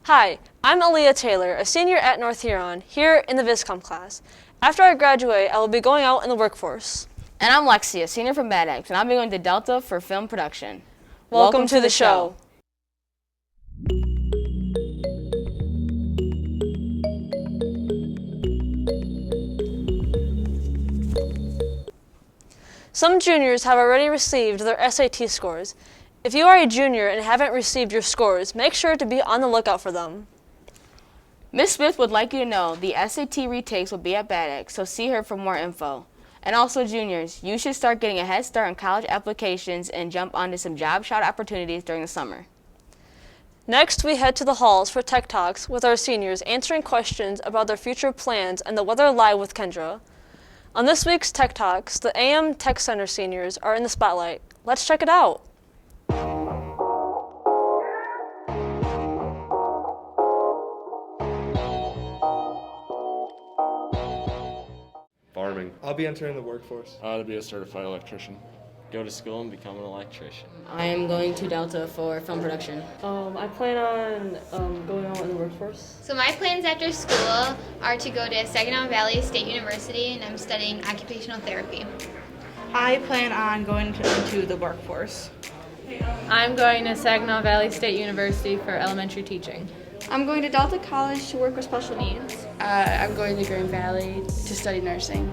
Hi, I'm Aaliyah Taylor, a senior at North Huron, here in the VISCOM class. After I graduate, I will be going out in the workforce. And I'm Lexi, a senior from BADX, and I'll be going to Delta for film production. Welcome to the show. Some juniors have already received their SAT scores. If you are a junior and haven't received your scores, make sure to be on the lookout for them. Ms. Smith would like you to know the SAT retakes will be at BADX, so see her for more info. And also juniors, you should start getting a head start on college applications and jump onto some job shot opportunities during the summer. Next, we head to the halls for Tech Talks with our seniors, answering questions about their future plans and the weather live with Kendra. On this week's Tech Talks, the AM Tech Center seniors are in the spotlight. Let's check it out. Farming. I'll be entering the workforce. To be a certified electrician. Go to school and become an electrician. I am going to Delta for film production. I plan on going out in the workforce. So my plans after school are to go to Saginaw Valley State University, and I'm studying occupational therapy. I plan on going into the workforce. I'm going to Saginaw Valley State University for elementary teaching. I'm going to Delta College to work with special needs. I'm going to Grand Valley to study nursing.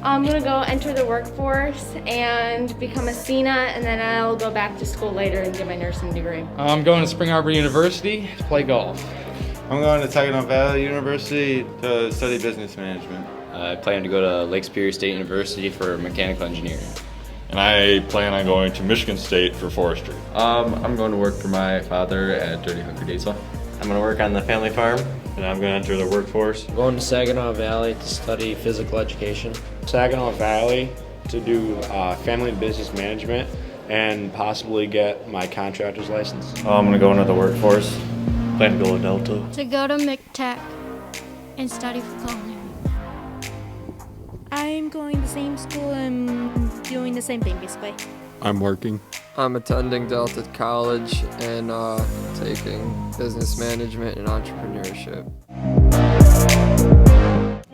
I'm going to go enter the workforce and become a CNA, and then I'll go back to school later and get my nursing degree. I'm going to Spring Arbor University to play golf. I'm going to Saginaw Valley University to study business management. I plan to go to Lake Superior State University for mechanical engineering. And I plan on going to Michigan State for forestry. I'm going to work for my father at Dirty Hungry Diesel. I'm going to work on the family farm. And I'm going to enter the workforce. I'm going to Saginaw Valley to study physical education. Saginaw Valley to do family and business management and possibly get my contractor's license. I'm going to go into the workforce. Plan to go to Delta. To go to McTech and study for culinary. I'm going to the same school and doing the same thing basically. I'm working. I'm attending Delta College and taking business management and entrepreneurship.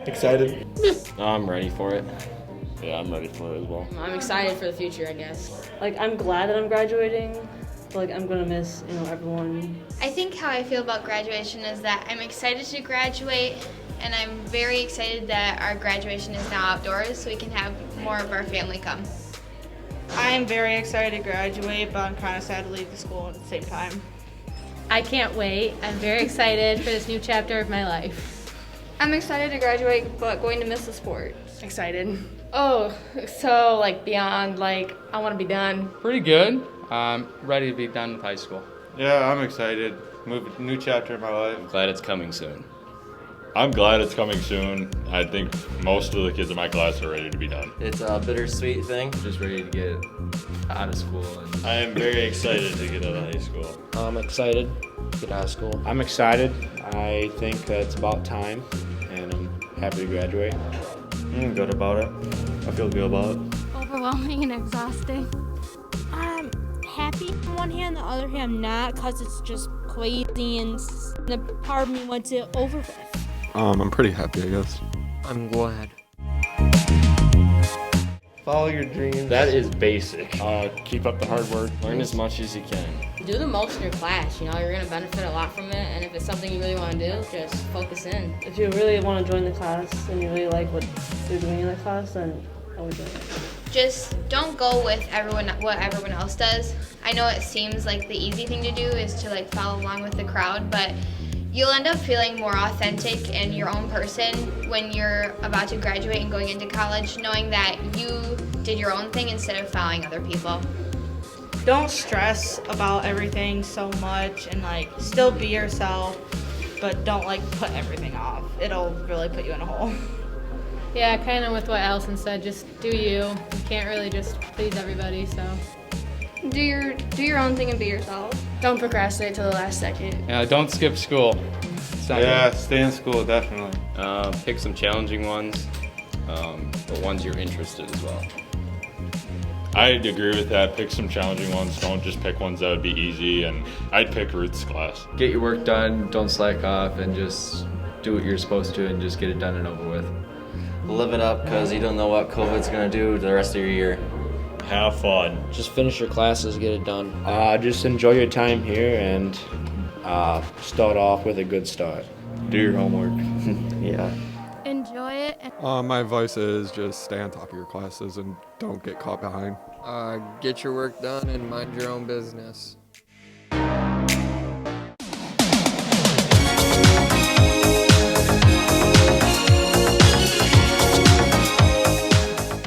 Excited? I'm ready for it. Yeah, I'm ready for it as well. I'm excited for the future, I guess. I'm glad that I'm graduating. I'm gonna miss, everyone. I think how I feel about graduation is that I'm excited to graduate, and I'm very excited that our graduation is now outdoors so we can have more of our family come. I am very excited to graduate, but I'm kind of sad to leave the school at the same time. I can't wait. I'm very excited for this new chapter of my life. I'm excited to graduate, but going to miss the sport. Excited. Oh, so beyond, I want to be done. Pretty good. I'm ready to be done with high school. Yeah, I'm excited. New chapter in my life. I'm glad it's coming soon. I'm glad it's coming soon. I think most of the kids in my class are ready to be done. It's a bittersweet thing. Just ready to get out of school. I am very excited to get out of high school. I'm excited to get out of school. I'm excited. I think that it's about time, and I'm happy to graduate. I'm good about it. I feel good about it. Overwhelming and exhausting. I'm happy on one hand, on the other hand I'm not, because it's just crazy and the part of me wants it over with. I'm pretty happy, I guess. I'm glad. Follow your dreams. That is basic. Keep up the hard work. Learn as much as you can. Do the most in your class. You're going to benefit a lot from it, and if it's something you really want to do, just focus in. If you really want to join the class and you really like what you're doing in the class, then I would join it. Just don't go with what everyone else does. I know it seems like the easy thing to do is to follow along with the crowd, but you'll end up feeling more authentic and your own person when you're about to graduate and going into college, knowing that you did your own thing instead of following other people. Don't stress about everything so much and still be yourself, but don't put everything off. It'll really put you in a hole. Yeah, kind of with what Allison said, just do you. You can't really just please everybody, so. Do your own thing and be yourself. Don't procrastinate till the last second. Yeah, don't skip school. Stay in school, definitely. Pick some challenging ones, but ones you're interested as well. I'd agree with that. Pick some challenging ones. Don't just pick ones that would be easy, and I'd pick Ruth's class. Get your work done, don't slack off, and just do what you're supposed to and just get it done and over with. Live it up, because you don't know what COVID's going to do the rest of your year. Have fun. Just finish your classes, get it done. Just enjoy your time here and start off with a good start. Do your homework. Yeah. Enjoy it. My advice is just stay on top of your classes and don't get caught behind. Get your work done and mind your own business.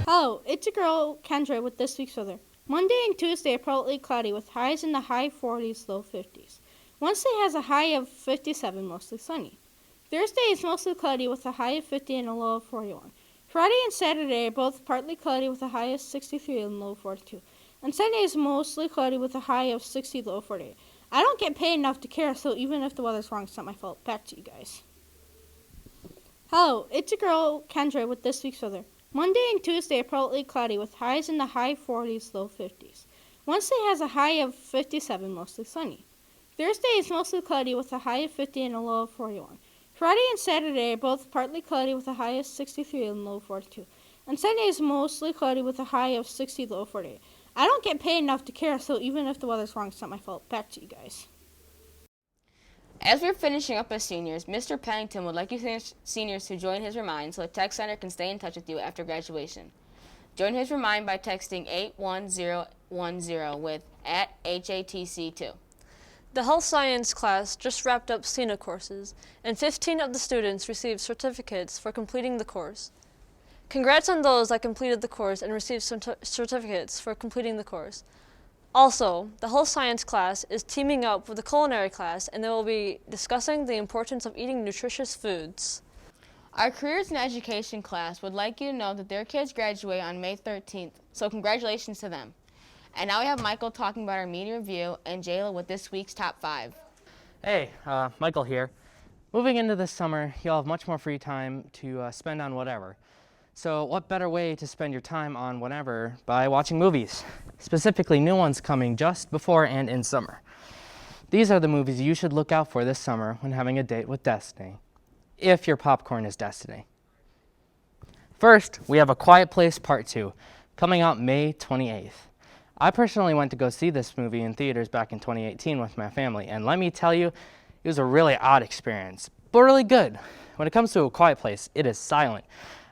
Hello, it's your girl Kendra with this week's weather. Monday and Tuesday are partly cloudy with highs in the high 40s, low 50s. Wednesday has a high of 57, mostly sunny. Thursday is mostly cloudy with a high of 50 and a low of 41. Friday and Saturday are both partly cloudy with a high of 63 and low of 42. And Sunday is mostly cloudy with a high of 60, low of 48. I don't get paid enough to care, so even if the weather's wrong, it's not my fault. Back to you guys. Hello, it's your girl Kendra with this week's weather. Monday and Tuesday are partly cloudy with highs in the high 40s, low 50s. Wednesday has a high of 57, mostly sunny. Thursday is mostly cloudy with a high of 50 and a low of 41. Friday and Saturday are both partly cloudy with a high of 63 and low of 42. And Sunday is mostly cloudy with a high of 60, low of 48. I don't get paid enough to care, so even if the weather's wrong, it's not my fault. Back to you guys. As we're finishing up as seniors, Mr. Pennington would like you seniors to join his Remind so the Tech Center can stay in touch with you after graduation. Join his Remind by texting 81010 with @HATC2. The health science class just wrapped up SENA courses, and 15 of the students received certificates for completing the course. Congrats on those that completed the course and received certificates for completing the course. Also, the health science class is teaming up with the culinary class, and they will be discussing the importance of eating nutritious foods. Our careers and education class would like you to know that their kids graduate on May 13th, so congratulations to them. And now we have Michael talking about our media review and Jayla with this week's top 5. Hey, Michael here. Moving into this summer, you'll have much more free time to spend on whatever. So what better way to spend your time on whatever by watching movies, specifically new ones coming just before and in summer. These are the movies you should look out for this summer when having a date with Destiny, if your popcorn is Destiny. First, we have A Quiet Place Part 2, coming out May 28th. I personally went to go see this movie in theaters back in 2018 with my family, and let me tell you, it was a really odd experience, but really good. When it comes to A Quiet Place, it is silent.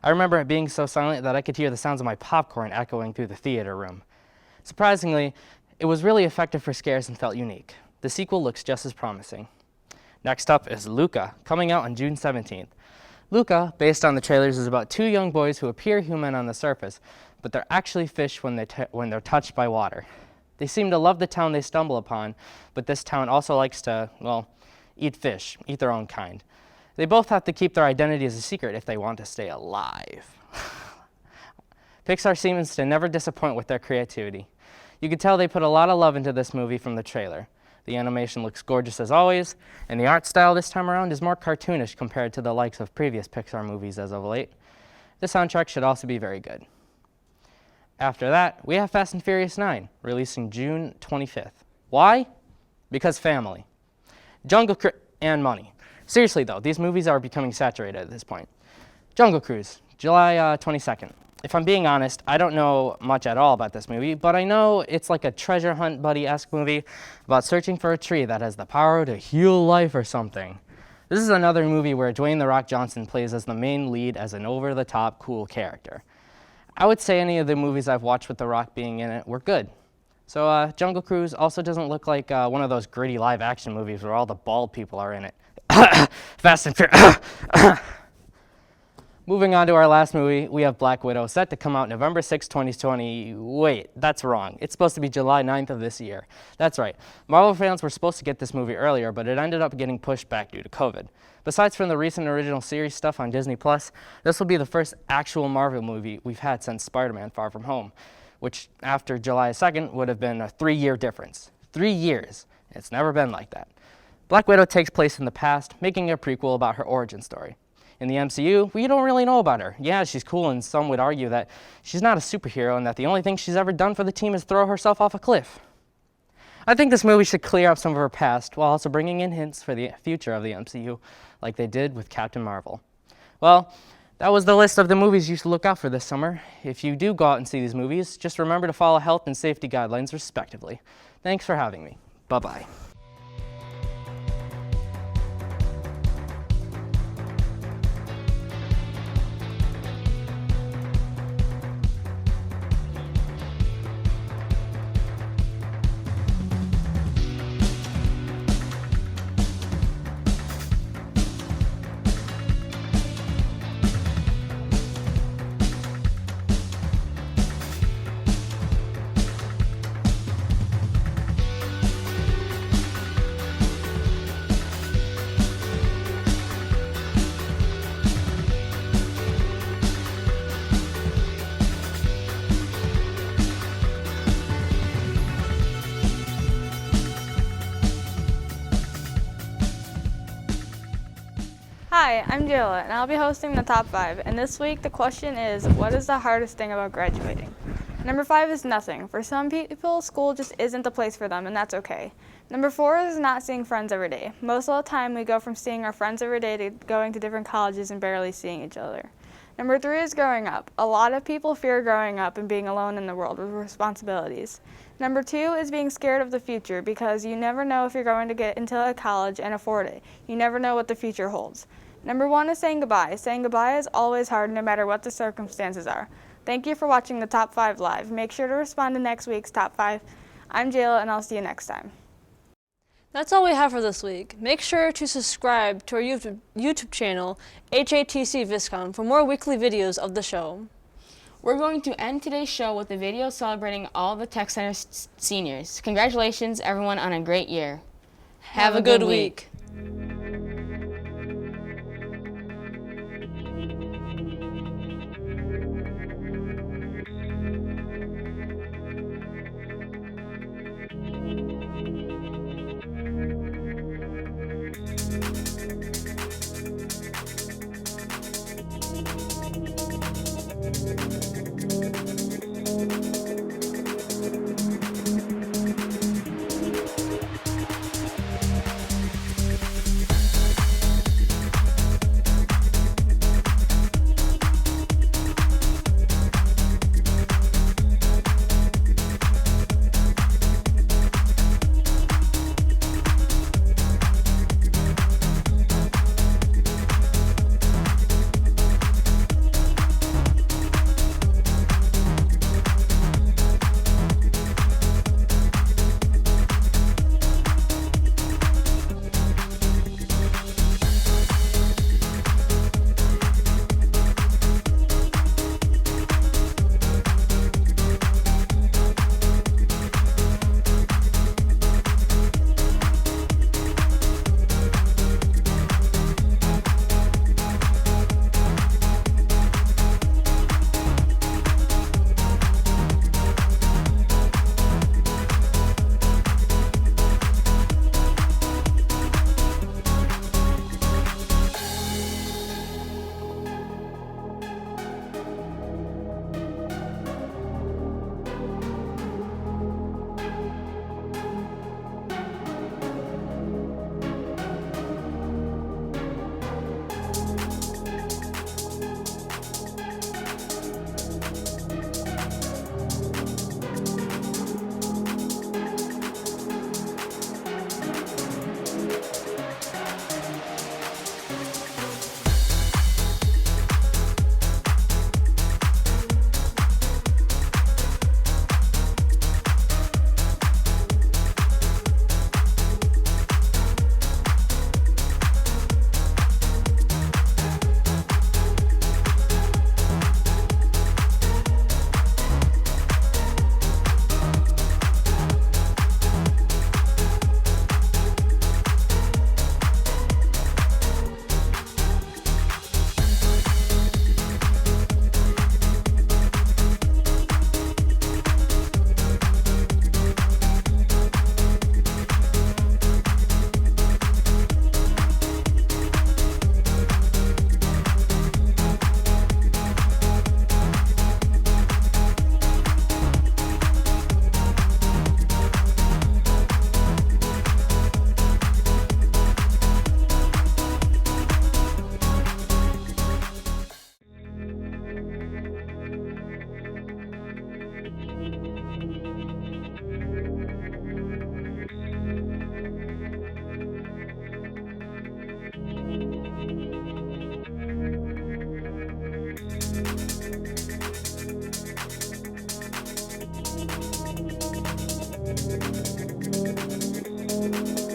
I remember it being so silent that I could hear the sounds of my popcorn echoing through the theater room. Surprisingly, it was really effective for scares and felt unique. The sequel looks just as promising. Next up is Luca, coming out on June 17th. Luca, based on the trailers, is about 2 young boys who appear human on the surface, but they're actually fish when they're touched by water. They seem to love the town they stumble upon, but this town also likes to, well, eat fish, eat their own kind. They both have to keep their identity as a secret if they want to stay alive. Pixar seems to never disappoint with their creativity. You can tell they put a lot of love into this movie from the trailer. The animation looks gorgeous as always, and the art style this time around is more cartoonish compared to the likes of previous Pixar movies as of late. The soundtrack should also be very good. After that, we have Fast and Furious 9, releasing June 25th. Why? Because family. Jungle Cruise and money. Seriously though, these movies are becoming saturated at this point. Jungle Cruise, July 22nd. If I'm being honest, I don't know much at all about this movie, but I know it's like a treasure hunt buddy-esque movie about searching for a tree that has the power to heal life or something. This is another movie where Dwayne "The Rock" Johnson plays as the main lead as an over-the-top cool character. I would say any of the movies I've watched with The Rock being in it were good. So Jungle Cruise also doesn't look like one of those gritty live-action movies where all the bald people are in it. Fast and Furious. Moving on to our last movie, we have Black Widow, set to come out November 6, 2020. Wait, that's wrong. It's supposed to be July 9th of this year. That's right. Marvel fans were supposed to get this movie earlier, but it ended up getting pushed back due to COVID. Besides from the recent original series stuff on Disney+, this will be the first actual Marvel movie we've had since Spider-Man: Far From Home, which after July 2nd would have been a 3-year difference. 3 years. It's never been like that. Black Widow takes place in the past, making a prequel about her origin story. In the MCU, we don't really know about her. Yeah, she's cool, and some would argue that she's not a superhero and that the only thing she's ever done for the team is throw herself off a cliff. I think this movie should clear up some of her past while also bringing in hints for the future of the MCU, like they did with Captain Marvel. Well, that was the list of the movies you should look out for this summer. If you do go out and see these movies, just remember to follow health and safety guidelines respectively. Thanks for having me. Bye-bye. Hi, I'm Jayla, and I'll be hosting the top 5. And this week, the question is, what is the hardest thing about graduating? Number 5 is nothing. For some people, school just isn't the place for them, and that's okay. Number 4 is not seeing friends every day. Most of the time, we go from seeing our friends every day to going to different colleges and barely seeing each other. Number 3 is growing up. A lot of people fear growing up and being alone in the world with responsibilities. Number 2 is being scared of the future because you never know if you're going to get into a college and afford it. You never know what the future holds. Number 1 is saying goodbye. Saying goodbye is always hard no matter what the circumstances are. Thank you for watching the Top 5 Live. Make sure to respond to next week's Top 5. I'm Jayla, and I'll see you next time. That's all we have for this week. Make sure to subscribe to our YouTube channel, HATC-VISCOM, for more weekly videos of the show. We're going to end today's show with a video celebrating all the Tech Center seniors. Congratulations, everyone, on a great year. Have a good week. Bye.